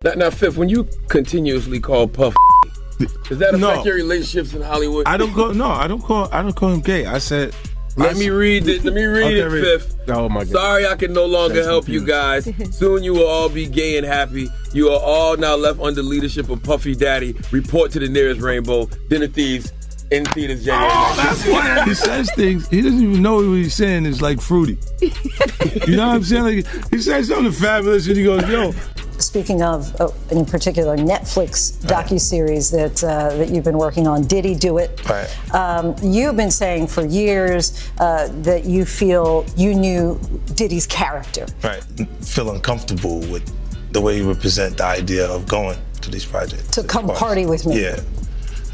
Now, Fifth, when you continuously call Puff, does that affect your relationships in Hollywood? I don't call him gay. I said. Let me read it, Fifth. Oh my God. Sorry I can no longer help you guys. Soon you will all be gay and happy. You are all now left under leadership of Puffy Daddy. Report to the nearest rainbow. Dinner Thieves in theaters January 19th. That's why he says things. He doesn't even know what he's saying is like fruity. You know what I'm saying? Like, he says something fabulous and he goes, yo. Speaking of, in particular, Netflix docuseries that you've been working on, Diddy Do It. Right. You've been saying for years that you feel you knew Diddy's character. Right. Feel uncomfortable with the way you represent the idea of going to these projects. To come party with me. Yeah.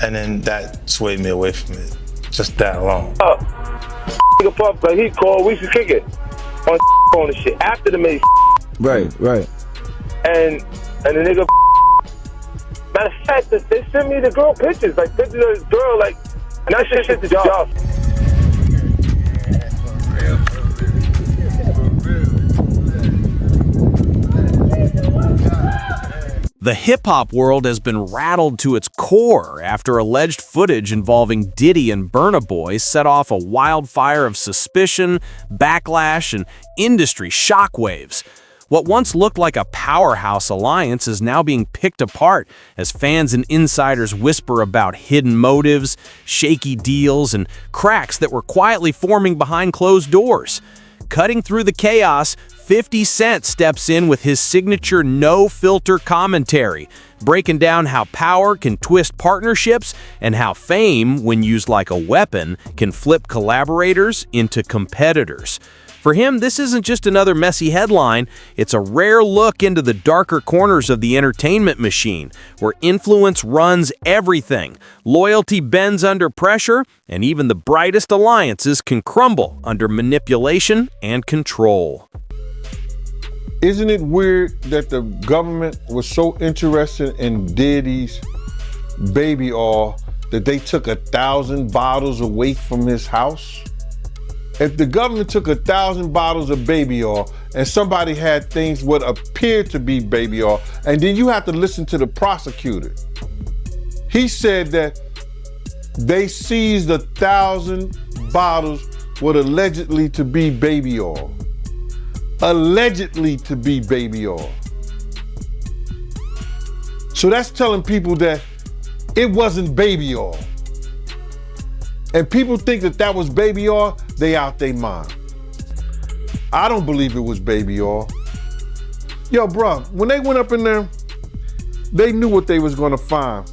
And then that swayed me away from it. Just that alone. Nigga Puff, like he called, we should kick it on phone and shit after the main. Right. And the nigga, matter of fact, they sent me the girl pictures, like pictures of this girl, like, and that shit the job. The hip-hop world has been rattled to its core after alleged footage involving Diddy and Burna Boy set off a wildfire of suspicion, backlash, and industry shockwaves. What once looked like a powerhouse alliance is now being picked apart as fans and insiders whisper about hidden motives, shaky deals, and cracks that were quietly forming behind closed doors. Cutting through the chaos, 50 Cent steps in with his signature no-filter commentary, breaking down how power can twist partnerships and how fame, when used like a weapon, can flip collaborators into competitors. For him, this isn't just another messy headline, it's a rare look into the darker corners of the entertainment machine, where influence runs everything, loyalty bends under pressure, and even the brightest alliances can crumble under manipulation and control. Isn't it weird that the government was so interested in Diddy's baby oil that they took 1,000 bottles away from his house? If the government took 1,000 bottles of baby oil and somebody had things what appeared to be baby oil, and then you have to listen to the prosecutor. He said that they seized 1,000 bottles what allegedly to be baby oil. Allegedly to be baby oil. So that's telling people that it wasn't baby oil. And people think that that was baby oil, they out their mind. I don't believe it was baby oil. Yo, bro, when they went up in there, they knew what they was gonna find.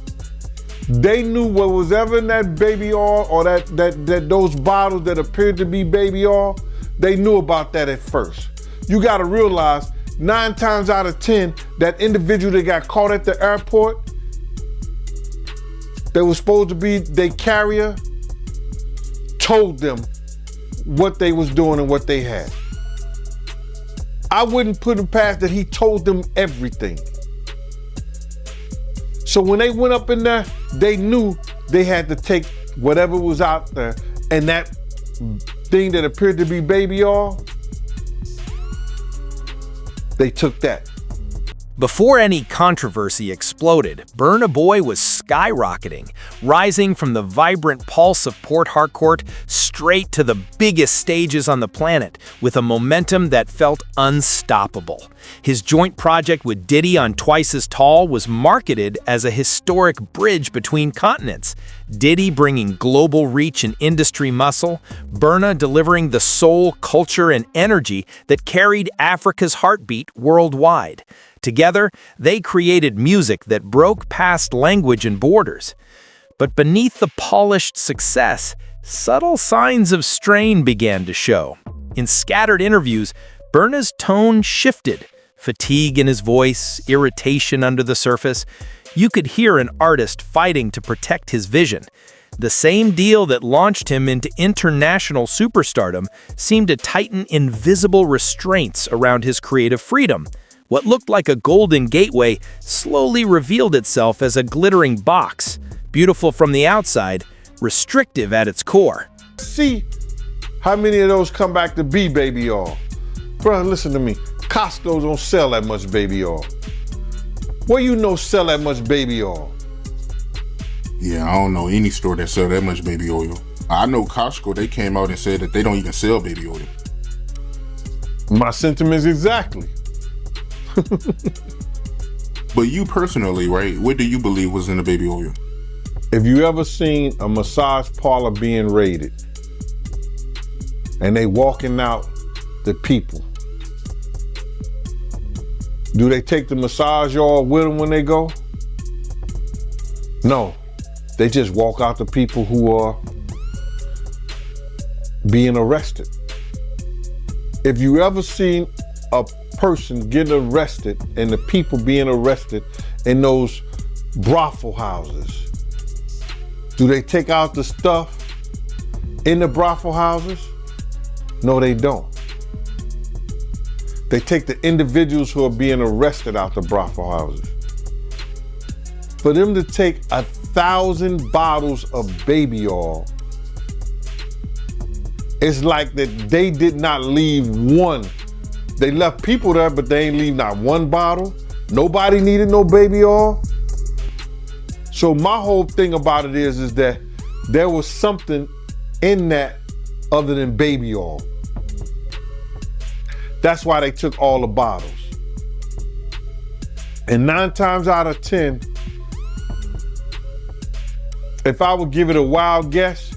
They knew what was ever in that baby oil or that those bottles that appeared to be baby oil, they knew about that at first. You gotta realize 9 times out of 10, that individual that got caught at the airport, that was supposed to be their carrier, told them what they was doing and what they had. I wouldn't put him past that he told them everything. So when they went up in there, they knew they had to take whatever was out there, and that thing that appeared to be baby oil, they took that. Before any controversy exploded, Burna Boy was skyrocketing, rising from the vibrant pulse of Port Harcourt straight to the biggest stages on the planet with a momentum that felt unstoppable. His joint project with Diddy on Twice as Tall was marketed as a historic bridge between continents. Diddy bringing global reach and industry muscle, Burna delivering the soul, culture, and energy that carried Africa's heartbeat worldwide. Together, they created music that broke past language and borders. But beneath the polished success, subtle signs of strain began to show. In scattered interviews, Burna's tone shifted. Fatigue in his voice, irritation under the surface. You could hear an artist fighting to protect his vision. The same deal that launched him into international superstardom seemed to tighten invisible restraints around his creative freedom. What looked like a golden gateway slowly revealed itself as a glittering box, beautiful from the outside, restrictive at its core. See how many of those come back to be baby oil. Bro, listen to me. Costco don't sell that much baby oil. Where you know sell that much baby oil? Yeah, I don't know any store that sell that much baby oil. I know Costco, they came out and said that they don't even sell baby oil. My sentiments exactly. But you personally, right, what do you believe was in the baby oil? If you ever seen a massage parlor being raided and they walking out the people, do they take the massage oil with them when they go? No, they just walk out the people who are being arrested. If you ever seen a person getting arrested and the people being arrested in those brothel houses, do they take out the stuff in the brothel houses? No, they don't. They take the individuals who are being arrested out the brothel houses. For them to take 1,000 bottles of baby oil, it's like that they did not leave one. They left people there, but they ain't leave not one bottle. Nobody needed no baby oil. So my whole thing about it is that there was something in that other than baby oil. That's why they took all the bottles. And 9 times out of 10, if I would give it a wild guess,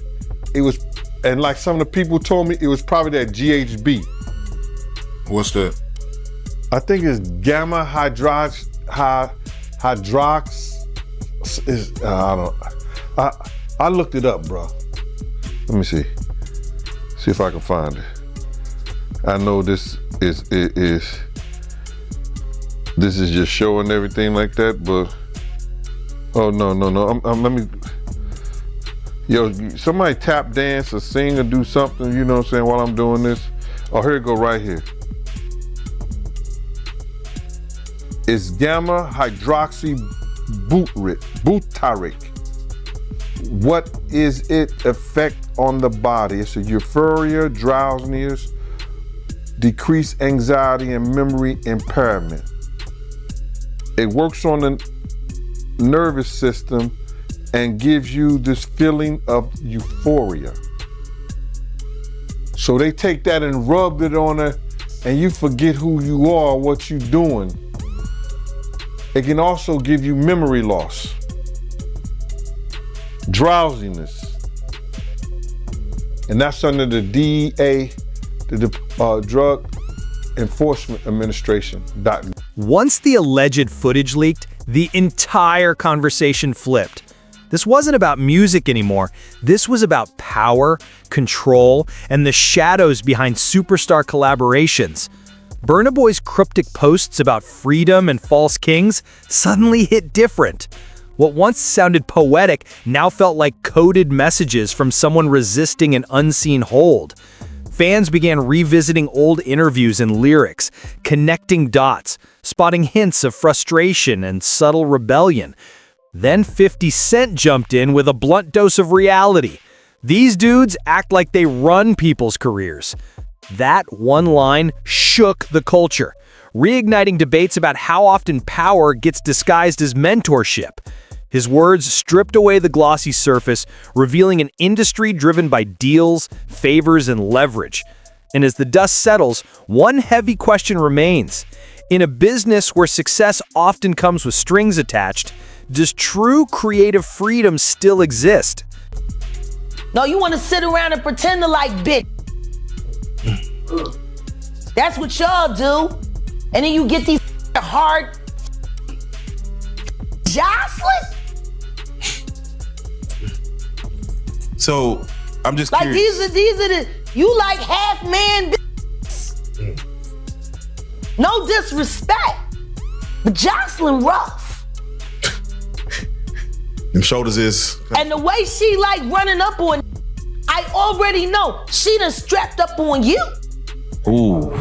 it was, and like some of the people told me, it was probably that GHB. What's that? I think it's gamma hydrox. I looked it up, bro. Let me see. See if I can find it. I know this is just showing everything like that, but oh no. Let me. Yo, somebody tap dance or sing or do something. You know what I'm saying? While I'm doing this. Oh, here it go right here. It's gamma hydroxy butyric. What is its effect on the body? It's a euphoria, drowsiness, decreased anxiety, and memory impairment. It works on the nervous system and gives you this feeling of euphoria. So they take that and rub it on her, and you forget who you are, what you're doing. It can also give you memory loss, drowsiness, and that's under the DEA, the Drug Enforcement Administration. Once the alleged footage leaked, the entire conversation flipped. This wasn't about music anymore. This was about power, control, and the shadows behind superstar collaborations. Burna Boy's cryptic posts about freedom and false kings suddenly hit different. What once sounded poetic now felt like coded messages from someone resisting an unseen hold. Fans began revisiting old interviews and lyrics, connecting dots, spotting hints of frustration and subtle rebellion. Then 50 Cent jumped in with a blunt dose of reality. These dudes act like they run people's careers. That one line shook the culture, reigniting debates about how often power gets disguised as mentorship. His words stripped away the glossy surface, revealing an industry driven by deals, favors, and leverage. And as the dust settles, one heavy question remains. In a business where success often comes with strings attached, does true creative freedom still exist? No, you want to sit around and pretend to like bitch. That's what y'all do. And then you get these hard jostling. So I'm just like curious. these are the you like half man. No disrespect, but jostling rough. Them shoulders is. And the way she like running up on, I already know she done strapped up on you. Ooh.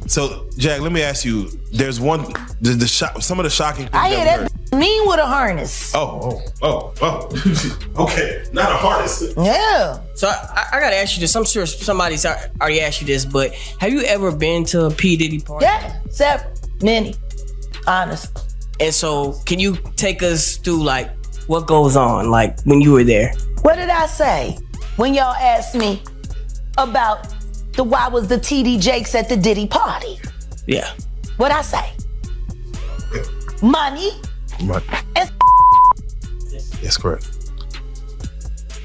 So Jack, let me ask you. There's one. Some of the shocking things. I hear that mean with a harness. Oh. Okay, not a harness. Yeah. So I gotta ask you this. I'm sure somebody's already asked you this, but have you ever been to a P. Diddy party? Yeah, several, many, honestly. And so, can you take us through like what goes on, like when you were there? What did I say when y'all asked me about why was the TD Jakes at the Diddy party? Yeah. What'd I say? Money. And That's correct.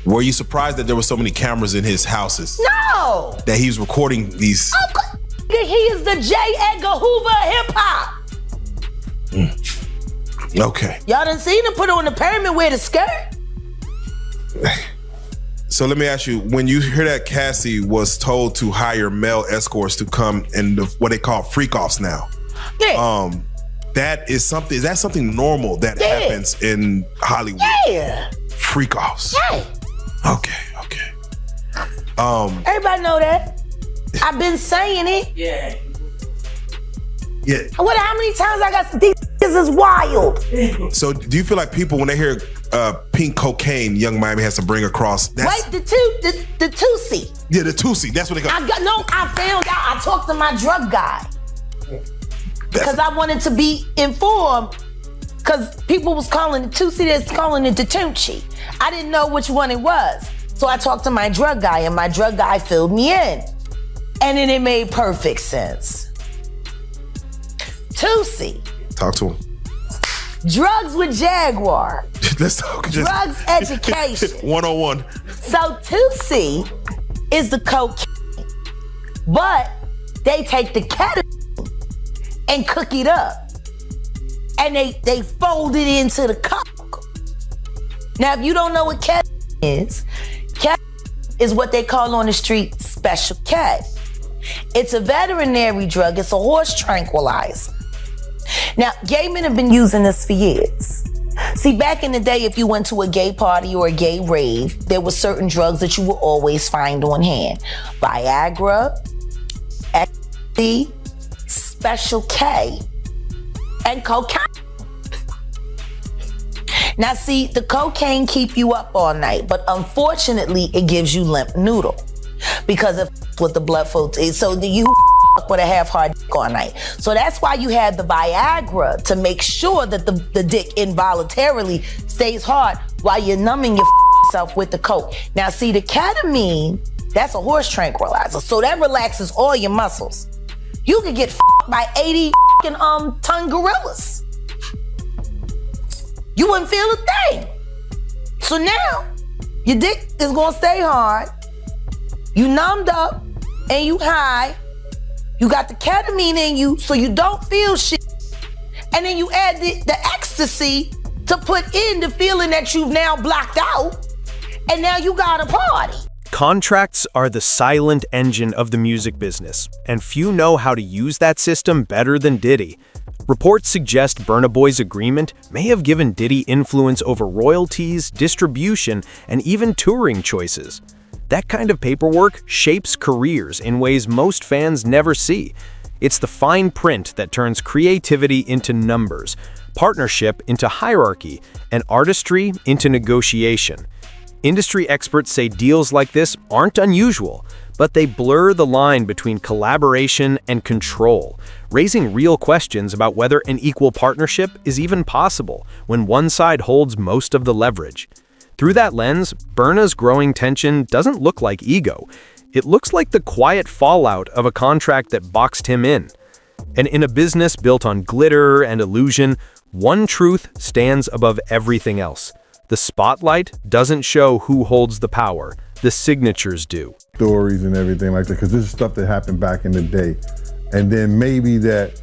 Were you surprised that there were so many cameras in his houses? no. That he was recording these? Of course, he is the J. Edgar Hoover of hip hop. Okay. Y'all done seen him put on the pyramid with a skirt? So let me ask you, when you hear that Cassie was told to hire male escorts to come and what they call freak-offs now. Yeah. That is something normal that happens in Hollywood? Yeah. Freak-offs. Yeah. Okay. Everybody know that. I've been saying it. Yeah. Yeah. How many times I got these is wild. So do you feel like people, when they hear pink cocaine, Young Miami has to bring across? Wait, the Tusi. Yeah, the Tusi. That's what they call. I found out. I talked to my drug guy because I wanted to be informed. Because people was calling it Tusi, that's calling it the Tunchi. I didn't know which one it was, so I talked to my drug guy, and my drug guy filled me in, and then it made perfect sense. Tusi. Talk to him. Drugs with Jaguar. Let's talk. Drugs education. 101. So Tusi is the cocaine, but they take the ketamine and cook it up. And they fold it into the coke. Now, if you don't know what ketamine is what they call on the street Special K. It's a veterinary drug. It's a horse tranquilizer. Now, gay men have been using this for years. See, back in the day, if you went to a gay party or a gay rave, there were certain drugs that you would always find on hand. Viagra, ecstasy, Special K, and cocaine. Now see, the cocaine keep you up all night, but unfortunately it gives you limp noodle because of with the blood flow. So you with a half-hard dick all night. So that's why you have the Viagra to make sure that the dick involuntarily stays hard while you're numbing yourself with the coke. Now see, the ketamine, that's a horse tranquilizer, so that relaxes all your muscles. You could get by 80 ton gorillas. You wouldn't feel a thing. So now, your dick is gonna stay hard. You numbed up and you high. You got the ketamine in you so you don't feel shit. And then you add the ecstasy to put in the feeling that you've now blocked out. And now you got a party. Contracts are the silent engine of the music business, and few know how to use that system better than Diddy. Reports suggest Burna Boy's agreement may have given Diddy influence over royalties, distribution, and even touring choices. That kind of paperwork shapes careers in ways most fans never see. It's the fine print that turns creativity into numbers, partnership into hierarchy, and artistry into negotiation. Industry experts say deals like this aren't unusual, but they blur the line between collaboration and control, raising real questions about whether an equal partnership is even possible when one side holds most of the leverage. Through that lens, Burna's growing tension doesn't look like ego. It looks like the quiet fallout of a contract that boxed him in. And in a business built on glitter and illusion, one truth stands above everything else. The spotlight doesn't show who holds the power. The signatures do. Stories and everything like that, because this is stuff that happened back in the day. And then maybe that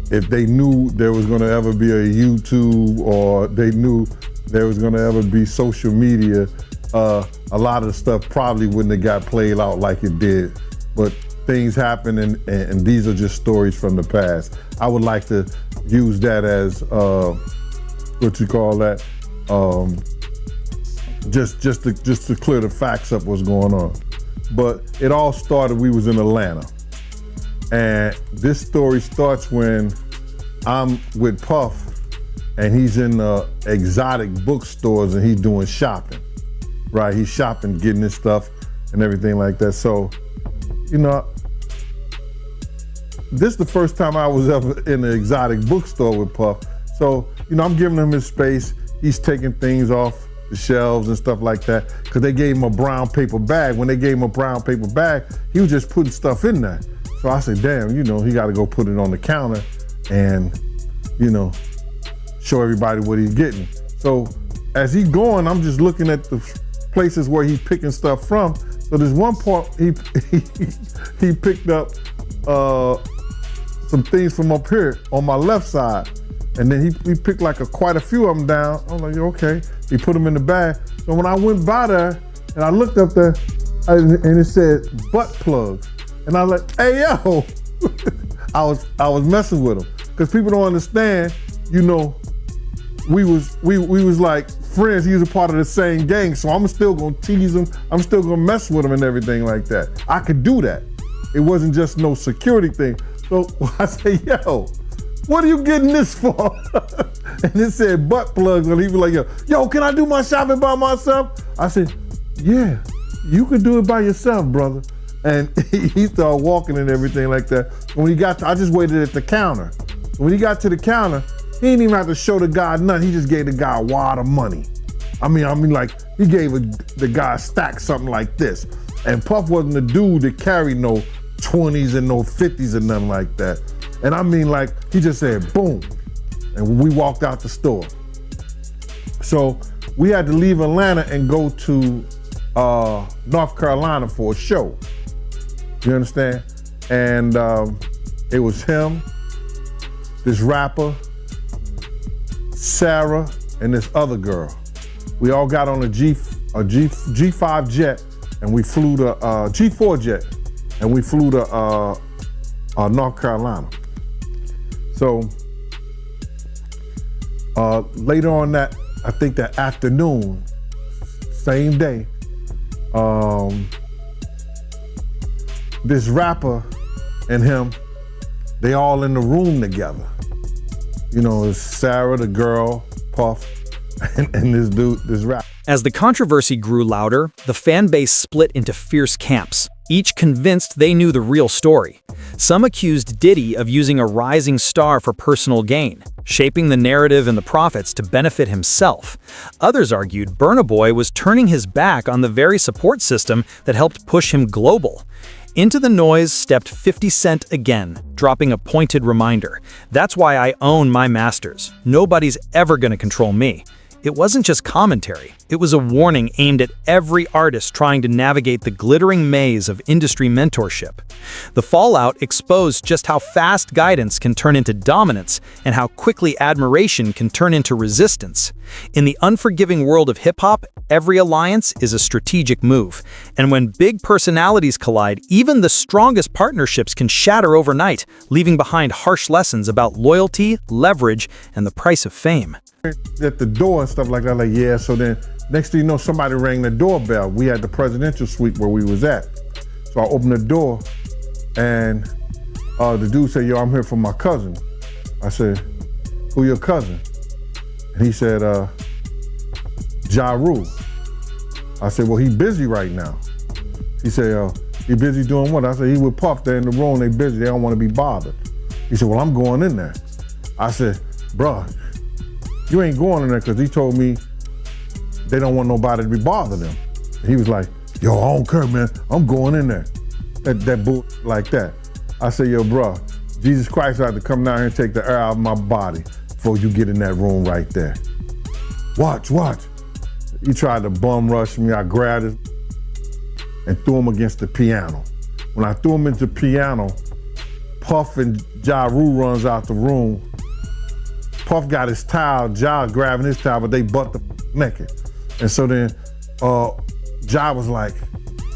if they knew there was going to ever be a YouTube, or they knew there was going to ever be social media, a lot of the stuff probably wouldn't have got played out like it did. But things happen, and these are just stories from the past. I would like to use that as, what you call that? Just to clear the facts up what's going on. But it all started, we was in Atlanta. And this story starts when I'm with Puff and he's in exotic bookstores and he's doing shopping, right? He's shopping, getting his stuff. and everything like that. So, this is the first time I was ever in an exotic bookstore with Puff. So, I'm giving him his space. He's taking things off the shelves and stuff like that, because they gave him a brown paper bag. When they gave him a brown paper bag, he was just putting stuff in there. So I said, damn, he got to go put it on the counter and, show everybody what he's getting. So as he's going, I'm just looking at the places where he's picking stuff from. So there's one part he picked up some things from up here on my left side. And then he picked like quite a few of them down. I'm like, okay. He put them in the bag. So when I went by there and I looked up there and it said butt plugs. And I was like, hey, yo. I was messing with him. Because people don't understand, we was like friends. He was a part of the same gang. So I'm still gonna tease him. I'm still gonna mess with him and everything like that. I could do that. It wasn't just no security thing. So I say, yo, what are you getting this for? And it said butt plugs, and he was like, yo, can I do my shopping by myself? I said, yeah, you can do it by yourself, brother. And he started walking and everything like that. When he got I just waited at the counter. When he got to the counter, he didn't even have to show the guy nothing. He just gave the guy a wad of money. I mean, like, he gave the guy a stack, something like this. And Puff wasn't the dude that carried no 20s and no 50s and nothing like that. And I mean, like, he just said, boom. And we walked out the store. So we had to leave Atlanta and go to North Carolina for a show. You understand? And it was him, this rapper, Sarah, and this other girl. We all got on a G5 jet, and we flew to G4 jet, and we flew to North Carolina. So later on that, I think that afternoon, same day, this rapper and him, they all in the room together. It's Sarah, the girl, Puff, and this dude, this rapper. As the controversy grew louder, the fan base split into fierce camps, each convinced they knew the real story. Some accused Diddy of using a rising star for personal gain, shaping the narrative and the profits to benefit himself. Others argued Burna Boy was turning his back on the very support system that helped push him global. Into the noise stepped 50 Cent again, dropping a pointed reminder. That's why I own my masters. Nobody's ever gonna control me. It wasn't just commentary. It was a warning aimed at every artist trying to navigate the glittering maze of industry mentorship. The fallout exposed just how fast guidance can turn into dominance and how quickly admiration can turn into resistance. In the unforgiving world of hip-hop, every alliance is a strategic move. And when big personalities collide, even the strongest partnerships can shatter overnight, leaving behind harsh lessons about loyalty, leverage, and the price of fame. At the door and stuff like that, like, yeah, so then next thing you know, somebody rang the doorbell. We had the presidential suite where we was at. So I opened the door and the dude said, yo, I'm here for my cousin. I said, who your cousin? And he said, Ja Rule. I said, well, he busy right now. He said, he busy doing what? I said, he with Puff, they're in the room, they busy, they don't want to be bothered. He said, well, I'm going in there. I said, bruh, you ain't going in there, because he told me they don't want nobody to be bothering them. He was like, yo, I don't care, man. I'm going in there. That bull like that. I said, yo, bro, Jesus Christ had to come down here and take the air out of my body before you get in that room right there. Watch. He tried to bum rush me. I grabbed him and threw him against the piano. When I threw him into the piano, Puff and Ja Rule runs out the room. Puff got his towel, Ja grabbing his towel, but they butt the naked. And so then Ja was like,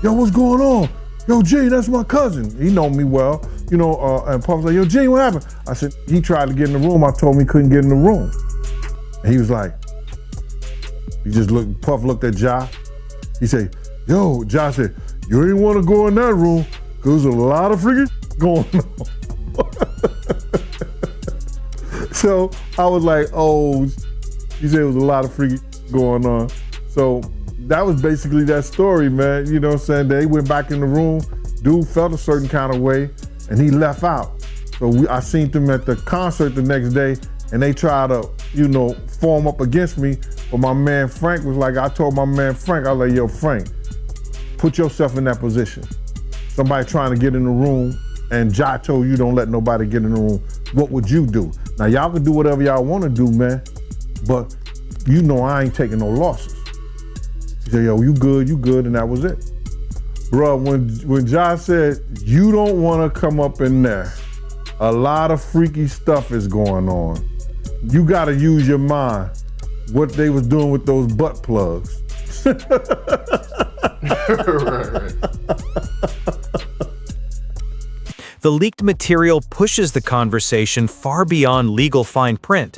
yo, what's going on? Yo, G, that's my cousin. He know me well, and Puff was like, yo, G, what happened? I said, he tried to get in the room. I told him he couldn't get in the room. And he was like, Puff looked at Ja. He said, yo, Ja said, you ain't want to go in that room because there's a lot of freaking going on. So I was like, oh, he said it was a lot of freaking going on. So that was basically that story, man. You know what I'm saying? They went back in the room. Dude felt a certain kind of way, and he left out. So I seen them at the concert the next day, and they tried to, form up against me. But my man Frank was like, I told my man Frank, I was like, yo, Frank, put yourself in that position. Somebody trying to get in the room, and Ja told you don't let nobody get in the room. What would you do? Now, y'all can do whatever y'all want to do, man, but I ain't taking no losses. He said, yo, you good, and that was it. Bruh, when Ja said, you don't want to come up in there, a lot of freaky stuff is going on. You got to use your mind. What they was doing with those butt plugs. Right. The leaked material pushes the conversation far beyond legal fine print.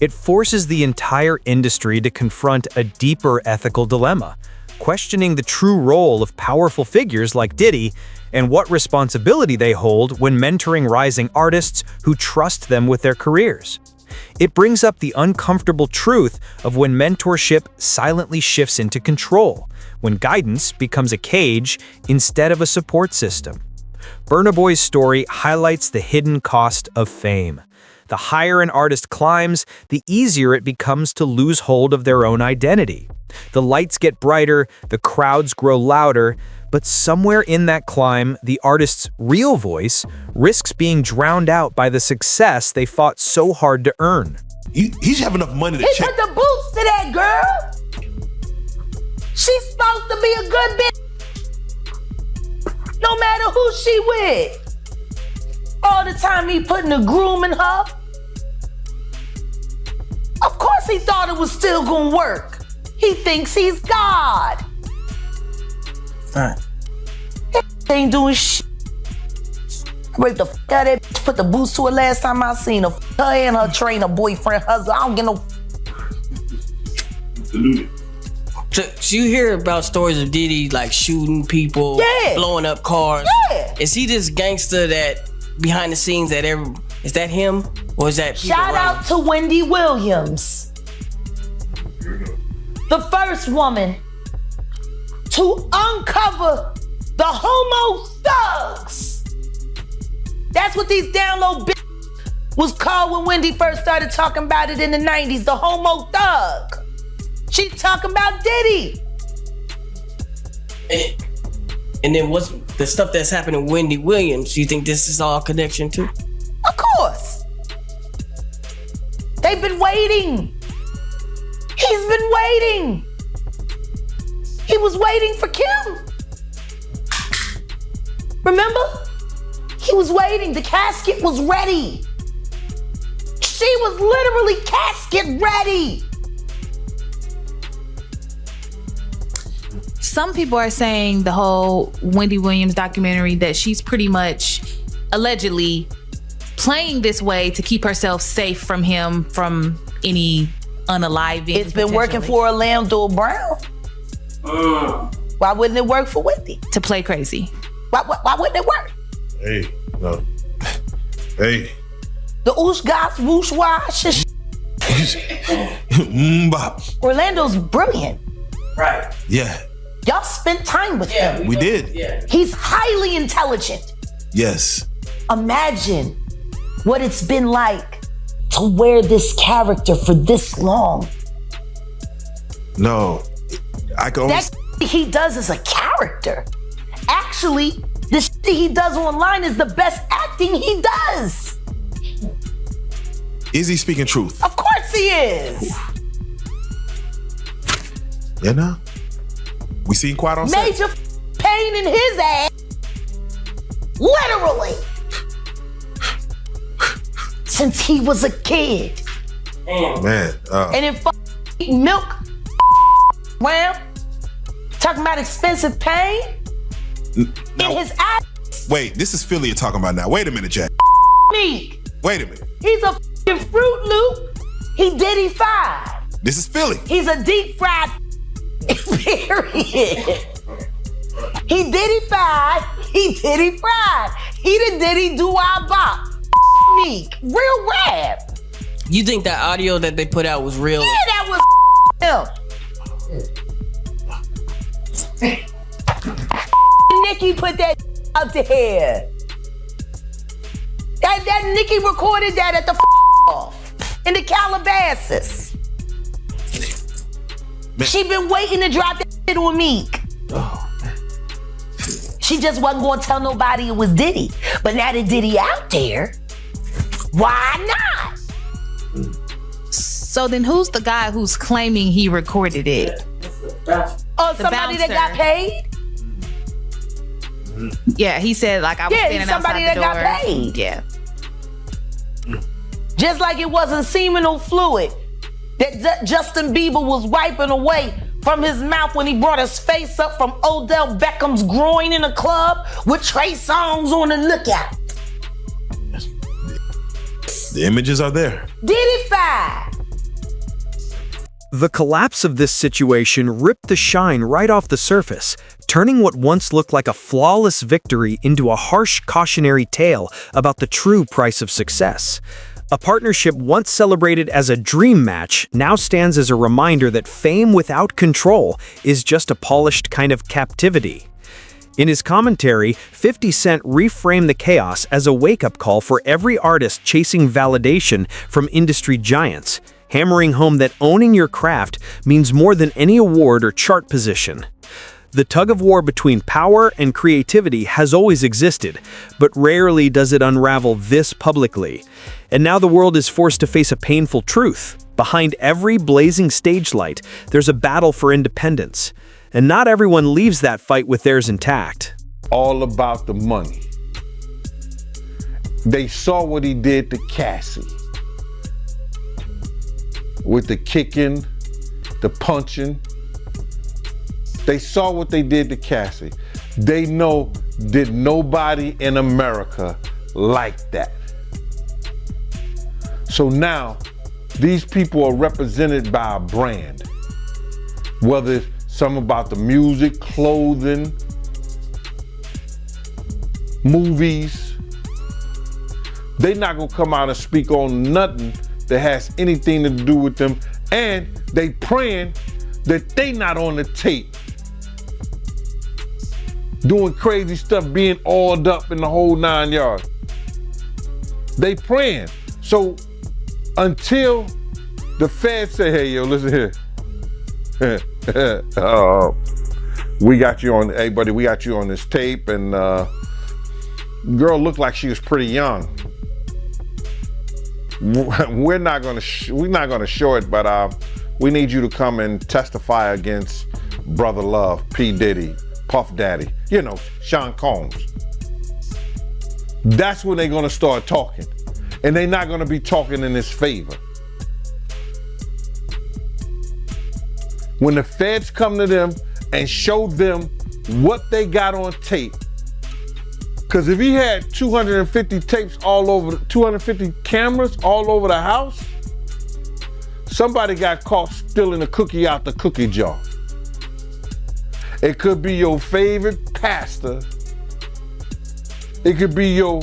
It forces the entire industry to confront a deeper ethical dilemma, questioning the true role of powerful figures like Diddy and what responsibility they hold when mentoring rising artists who trust them with their careers. It brings up the uncomfortable truth of when mentorship silently shifts into control, when guidance becomes a cage instead of a support system. Burna Boy's story highlights the hidden cost of fame. The higher an artist climbs, the easier it becomes to lose hold of their own identity. The lights get brighter, the crowds grow louder, but somewhere in that climb, the artist's real voice risks being drowned out by the success they fought so hard to earn. He should have enough money to He check. put the boots to that girl. She's supposed to be a good bitch. No matter who she with. All the time he putting a groom in her. Of course he thought it was still gonna work. He thinks he's God. Right. He ain't doing shit. Raped the f out of that bitch, put the boots to her last time I seen her. Her and her trainer, boyfriend, husband. I don't get no. So you hear about stories of Diddy like shooting people, blowing up cars. Yeah. Is he this gangster that behind the scenes that is that him or is that people Shout around? out to Wendy Williams, the first woman to uncover the homo thugs. That's what these download bitches was called when Wendy first started talking about it in the 90s, the homo thug. She's talking about Diddy. And then what's the stuff that's happening with Wendy Williams? Do you think this is all connection too? Of course. They've been waiting. He's been waiting. He was waiting for Kim. Remember? He was waiting. The casket was ready. She was literally casket ready. Some people are saying the whole Wendy Williams documentary that she's pretty much allegedly playing this way to keep herself safe from him, from any unaliving. It's been working for Orlando Brown. Why wouldn't it work for Wendy? To play crazy. Why wouldn't it work? Hey, no. Hey. The oosh gosh whoosh wash. Bop. Orlando's brilliant. Right. Yeah. Y'all spent time with him. We did. Yeah. He's highly intelligent. Yes. Imagine what it's been like to wear this character for this long. No. I can only... That he does is a character. Actually, the shit he does online is the best acting he does. Is he speaking truth? Of course he is. Yeah, no. We seen Quad on set. Major pain in his ass. Literally. Since he was a kid. Man. And then milk ram. Talking about expensive pain. In his ass. Wait, this is Philly you're talking about now. Wait a minute, Jack. Meek. Wait a minute. He's a Fruit Loop. He Diddy fried. This is Philly. He's a deep fried. Period. He Diddy fried. He Diddy fried. He the Diddy do our bop. Meek. Real rap. You think that audio that they put out was real? Yeah, that was him. Nicki put that out there. That Nicki recorded that at the off in the Calabasas. She been waiting to drop that shit on Meek. She just wasn't gonna tell nobody it was Diddy. But now that Diddy out there, why not? So then who's the guy who's claiming he recorded it? Oh, somebody that got paid? Yeah, he said like I was standing somebody outside the door. That got paid. Yeah. Just like it wasn't seminal fluid that Justin Bieber was wiping away from his mouth when he brought his face up from Odell Beckham's groin in a club with Trey Songz on the lookout. The images are there. Diddy-fied. The collapse of this situation ripped the shine right off the surface, turning what once looked like a flawless victory into a harsh cautionary tale about the true price of success. A partnership once celebrated as a dream match now stands as a reminder that fame without control is just a polished kind of captivity. In his commentary, 50 Cent reframed the chaos as a wake-up call for every artist chasing validation from industry giants, hammering home that owning your craft means more than any award or chart position. The tug-of-war between power and creativity has always existed, but rarely does it unravel this publicly. And now the world is forced to face a painful truth. Behind every blazing stage light, there's a battle for independence. And not everyone leaves that fight with theirs intact. All about the money. They saw what he did to Cassie. With the kicking, the punching. They saw what they did to Cassie. They know that nobody in America liked that. So now, these people are represented by a brand. Whether it's something about the music, clothing, movies. They're not gonna come out and speak on nothing that has anything to do with them. And they praying that they not on the tape doing crazy stuff, being oiled up in the whole 9 yards. They praying. So until the feds say, hey, yo, listen here. We got you on, hey buddy, we got you on this tape, and girl looked like she was pretty young. We're not gonna show it, but we need you to come and testify against Brother Love, P. Diddy, Puff Daddy, you know, Sean Combs. That's when they're gonna start talking. And they're not gonna be talking in his favor. When the feds come to them and show them what they got on tape, because if he had 250 tapes all over, 250 cameras all over the house, somebody got caught stealing a cookie out the cookie jar. It could be your favorite pastor. It could be your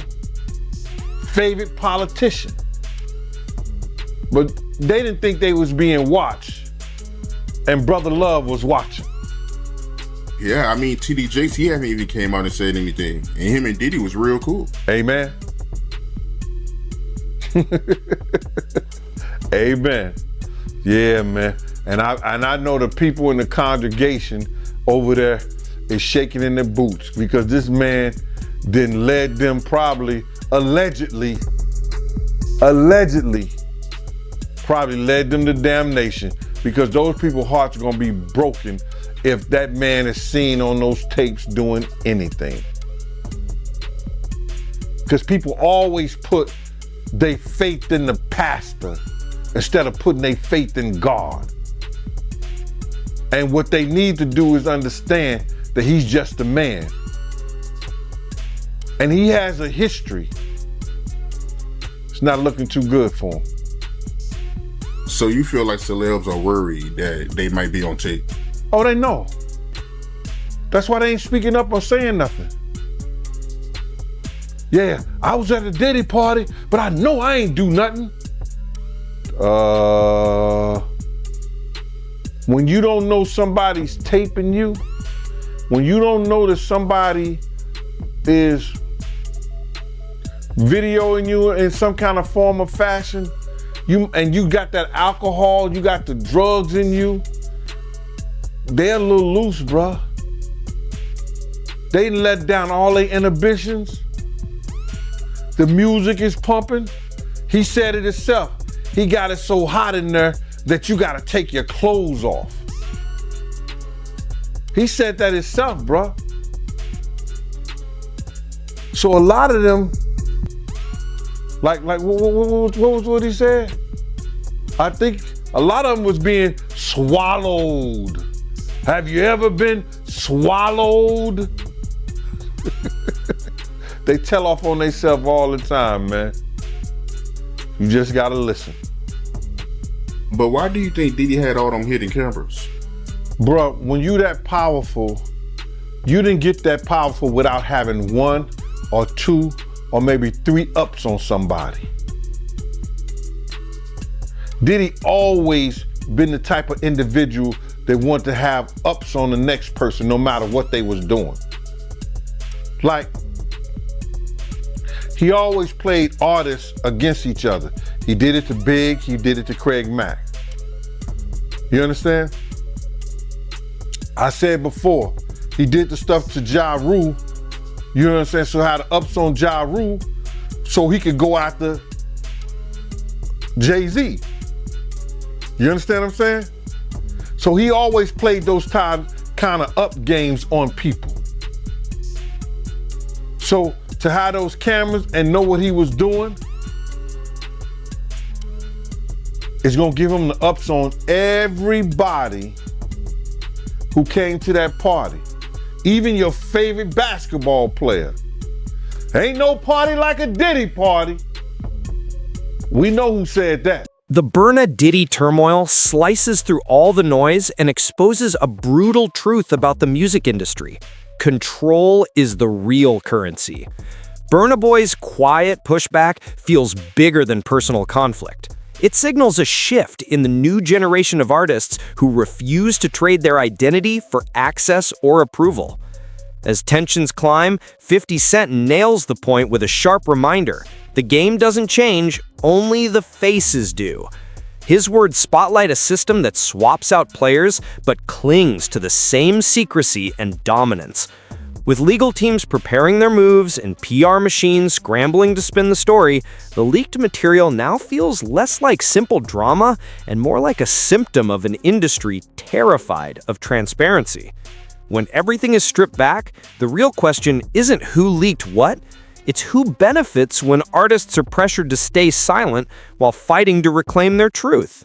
favorite politician. But they didn't think they was being watched, and Brother Love was watching. Yeah, I mean, TD Jakes, he haven't even came out and said anything. And him and Diddy was real cool. Amen. Amen. Yeah, man. And I know the people in the congregation over there is shaking in their boots because this man didn't led them probably, allegedly probably led them to damnation, because those people's hearts are gonna be broken if that man is seen on those tapes doing anything. Because people always put their faith in the pastor instead of putting their faith in God. And what they need to do is understand that he's just a man. And he has a history. It's not looking too good for him. So you feel like celebs are worried that they might be on tape? Oh, they know. That's why they ain't speaking up or saying nothing. Yeah, I was at a Diddy party, but I know I ain't do nothing. When you don't know somebody's taping you when you don't know that somebody is videoing you in some kind of form or fashion, you got that alcohol, you got the drugs in you, they're a little loose, bruh. They let down all their inhibitions. The music is pumping. He said it himself. He got it so hot in there that you gotta take your clothes off. He said that himself, bruh. So a lot of them, like what he said? I think a lot of them was being swallowed. Have you ever been swallowed? They tell off on themselves all the time, man. You just gotta listen. But why do you think Diddy had all them hidden cameras? Bruh, when you that powerful, you didn't get that powerful without having 1 or 2 or maybe 3 ups on somebody. Diddy always been the type of individual that want to have ups on the next person no matter what they was doing. Like, he always played artists against each other. He did it to Big, he did it to Craig Mack. You understand? I said before, he did the stuff to Ja Rule, you know what I'm saying? So had the ups on Ja Rule so he could go after Jay-Z. You understand what I'm saying? So he always played those kind of up games on people. So to have those cameras and know what he was doing, it's gonna give him the ups on everybody who came to that party. Even your favorite basketball player. Ain't no party like a Diddy party. We know who said that. The Burna-Diddy turmoil slices through all the noise and exposes a brutal truth about the music industry. Control is the real currency. Burna Boy's quiet pushback feels bigger than personal conflict. It signals a shift in the new generation of artists who refuse to trade their identity for access or approval. As tensions climb, 50 Cent nails the point with a sharp reminder: the game doesn't change, only the faces do. His words spotlight a system that swaps out players but clings to the same secrecy and dominance. With legal teams preparing their moves and PR machines scrambling to spin the story, the leaked material now feels less like simple drama and more like a symptom of an industry terrified of transparency. When everything is stripped back, the real question isn't who leaked what, it's who benefits when artists are pressured to stay silent while fighting to reclaim their truth.